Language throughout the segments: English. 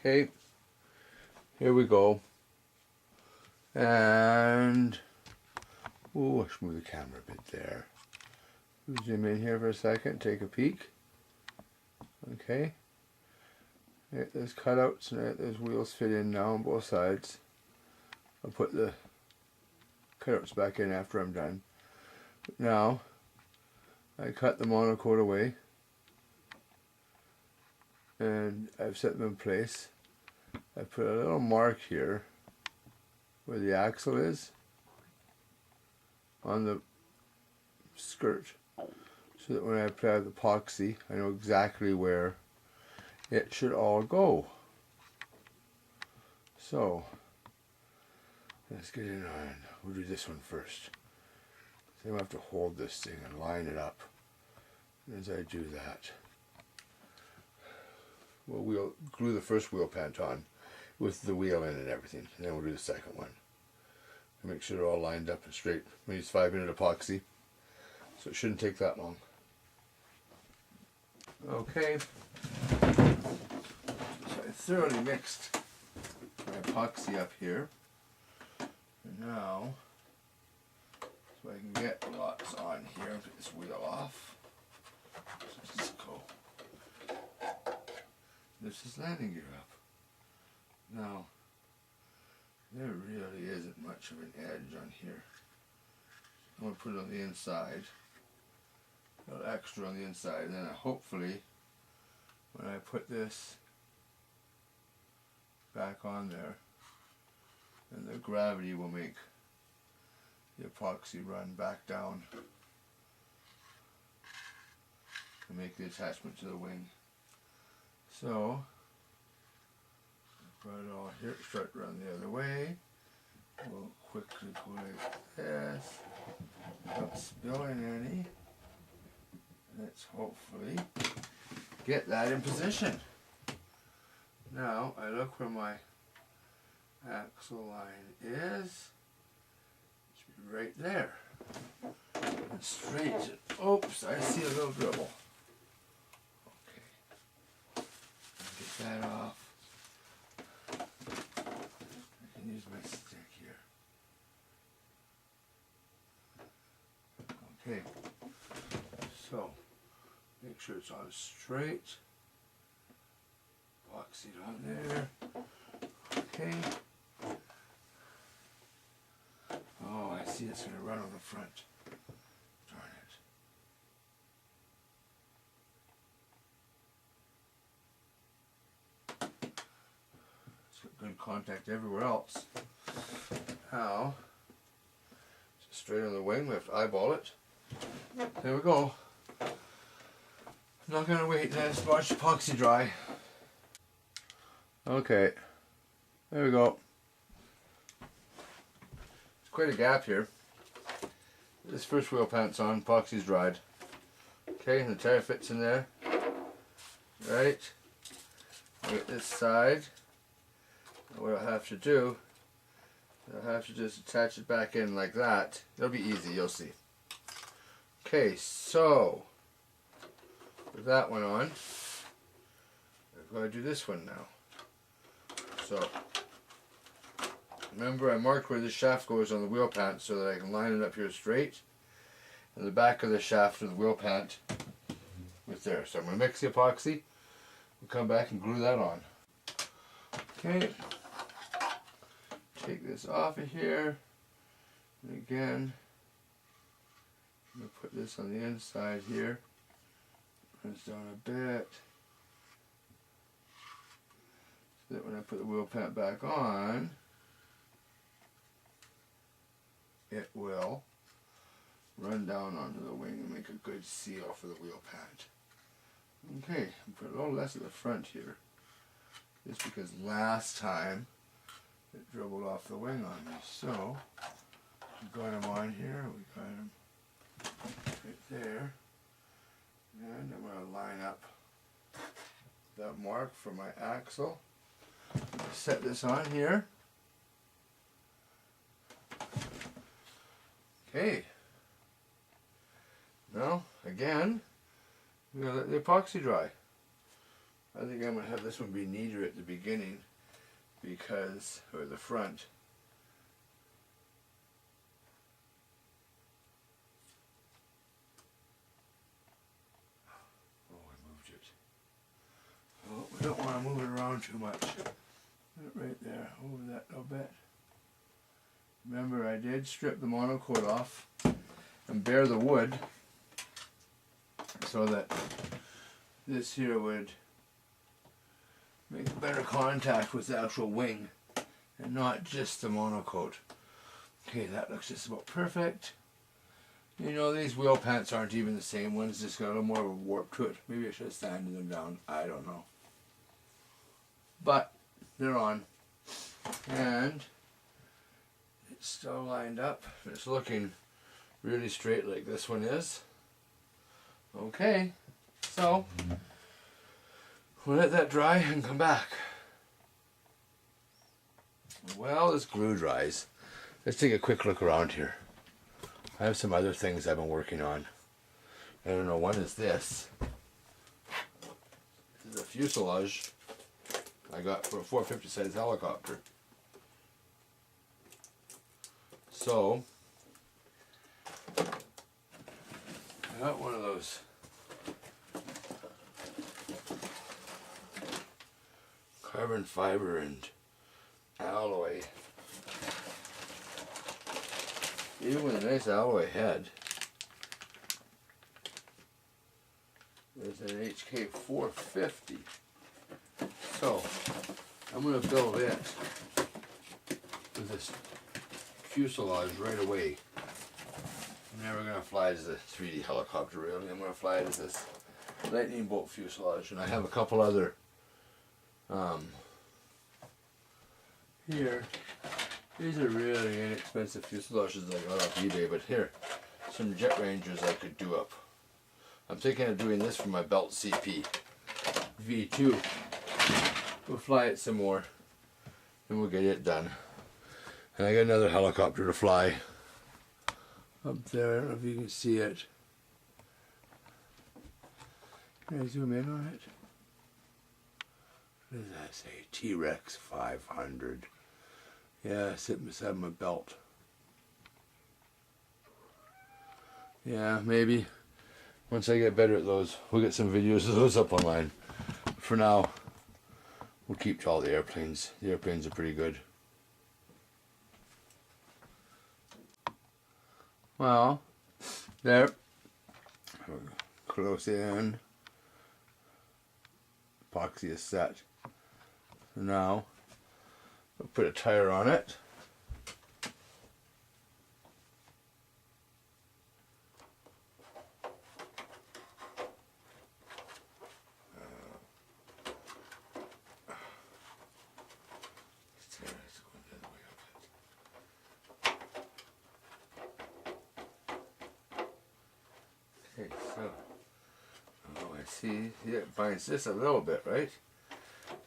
Okay, here we go. And let's move the camera a bit there. Zoom in here for a second, take a peek. Okay. There's cutouts and there's wheels fit in now on both sides. I'll put the cutouts back in after I'm done. Now, I cut the monocoat away and I've set them in place. I put a little mark here where the axle is on the skirt, so that when I apply the epoxy I know exactly where it should all go. So let's get in on, we'll do this one first. So I have to hold this thing and line it up. And as I do that, we'll glue the first wheel pant on with the wheel in and everything, and then we'll do the second one. Make sure they're all lined up and straight. We use 5-minute epoxy, so it shouldn't take that long. Okay, so I thoroughly mixed my epoxy up here. And now, so I can get lots on here, get this wheel off. So let's go. This is landing gear up. Now, there really isn't much of an edge on here. I'm going to put it on the inside. A little extra on the inside, and then hopefully when I put this back on there, then the gravity will make the epoxy run back down and make the attachment to the wing. So put it all here, start run the other way. We'll quickly go like this, without spilling any. Let's hopefully get that in position. Now I look where my axle line is. It should be right there. And straight. Oops, I see a little dribble. Okay. Get that off. I can use my stick here. Okay. So, make sure it's on straight. Epoxy it on there. Okay. Oh, I see it's going to run on the front. Darn it. It's got good contact everywhere else. Now, just straight on the wing, we have to eyeball it. There we go. I'm not going to wait to let watch epoxy dry. Okay, there we go. There's quite a gap here. This first wheel pant's on, epoxy's dried. Okay, and the tire fits in there. Right. Get this side. And what I'll have to do, I'll have to just attach it back in like that. It'll be easy, you'll see. Okay, so with that one on, I'm going to do this one now. So remember, I marked where this shaft goes on the wheel pant so that I can line it up here straight, and the back of the shaft of the wheel pant with there. So I'm going to mix the epoxy. We'll come back and glue that on. Okay, take this off of here, and again I'm going to put this on the inside here. Press down a bit, so that when I put the wheel pant back on, it will run down onto the wing and make a good seal for the wheel pant. Okay, put a little less at the front here, just because last time it dribbled off the wing on me. So we got them on here, we got them right there, and I'm going to line up that mark for my axle. Set this on here. Okay. Now, again, we're going to let the epoxy dry. I think I'm going to have this one be neater at the beginning because, or the front. Oh, I moved it. Oh, we don't want to move it around too much. Put it right there, over that little bit. Remember, I did strip the monocoat off and bare the wood so that this here would make better contact with the actual wing and not just the monocoat. Okay, that looks just about perfect. You know, these wheel pants aren't even the same ones, just got a little more of a warp to it. Maybe I should have sanded them down, I don't know. But they're on, and it's still lined up. It's looking really straight like this one is. Okay, so we'll let that dry and come back. While this glue dries, let's take a quick look around here. I have some other things I've been working on. I don't know, one is this. This is a fuselage I got for a 450 size helicopter. So, I got one of those carbon fiber and alloy. Even with a nice alloy head. There's an HK 450. So, I'm going to build it with this fuselage right away. I'm never going to fly it as a 3D helicopter really. I'm going to fly it as this lightning bolt fuselage. And I have a couple other here. These are really inexpensive fuselages I got off eBay, but here, some Jet Rangers I could do up. I'm thinking of doing this for my Belt CP V2. We'll fly it some more, and we'll get it done. And I got another helicopter to fly up there. I don't know if you can see it. Can I zoom in on it? What does that say? T-Rex 500. Yeah, sitting beside my belt. Yeah, maybe once I get better at those, we'll get some videos of those up online. For now, we'll keep to all the airplanes. The airplanes are pretty good. Well, there. Close in. Epoxy is set. So now, we'll put a tire on it. Okay, so, oh, I see, yeah, it binds this a little bit, right?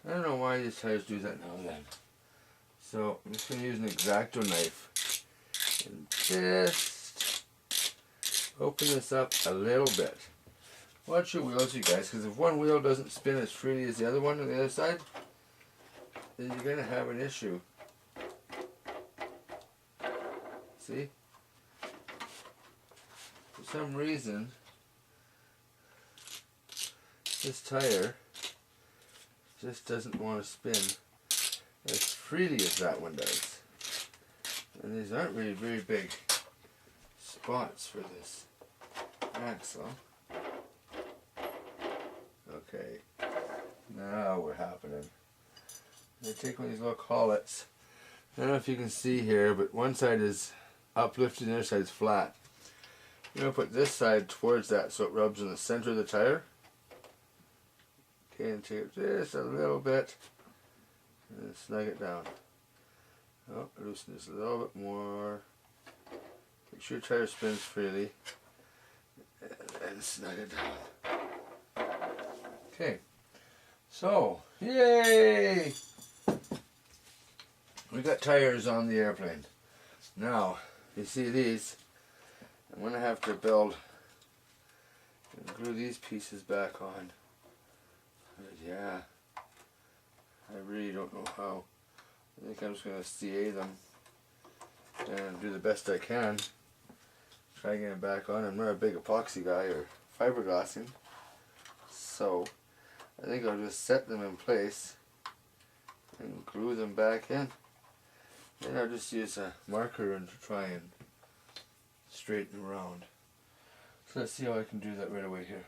I don't know why these tires do that now and then. So, I'm just going to use an X-Acto knife and just open this up a little bit. Watch your wheels, you guys, because if one wheel doesn't spin as freely as the other one on the other side, then you're going to have an issue. See? For some reason, this tire just doesn't want to spin as freely as that one does. And these aren't really very big spots for this axle. Okay, now we're happening. I take one of these little collets. I don't know if you can see here, but one side is uplifted and the other side is flat. I'm going to put this side towards that so it rubs in the center of the tire. Okay, and take it just a little bit and snug it down. Oh, loosen this a little bit more. Make sure your tire spins freely and then snug it down. Okay, so, yay! We got tires on the airplane. Now, you see these, I'm going to have to build and glue these pieces back on. Right yeah, I really don't know how. I think I'm just going to CA them and do the best I can. Try getting it back on. I'm not a big epoxy guy or fiberglassing, so I think I'll just set them in place and glue them back in. Then I'll just use a marker and to try and straighten around. So let's see how I can do that right away here.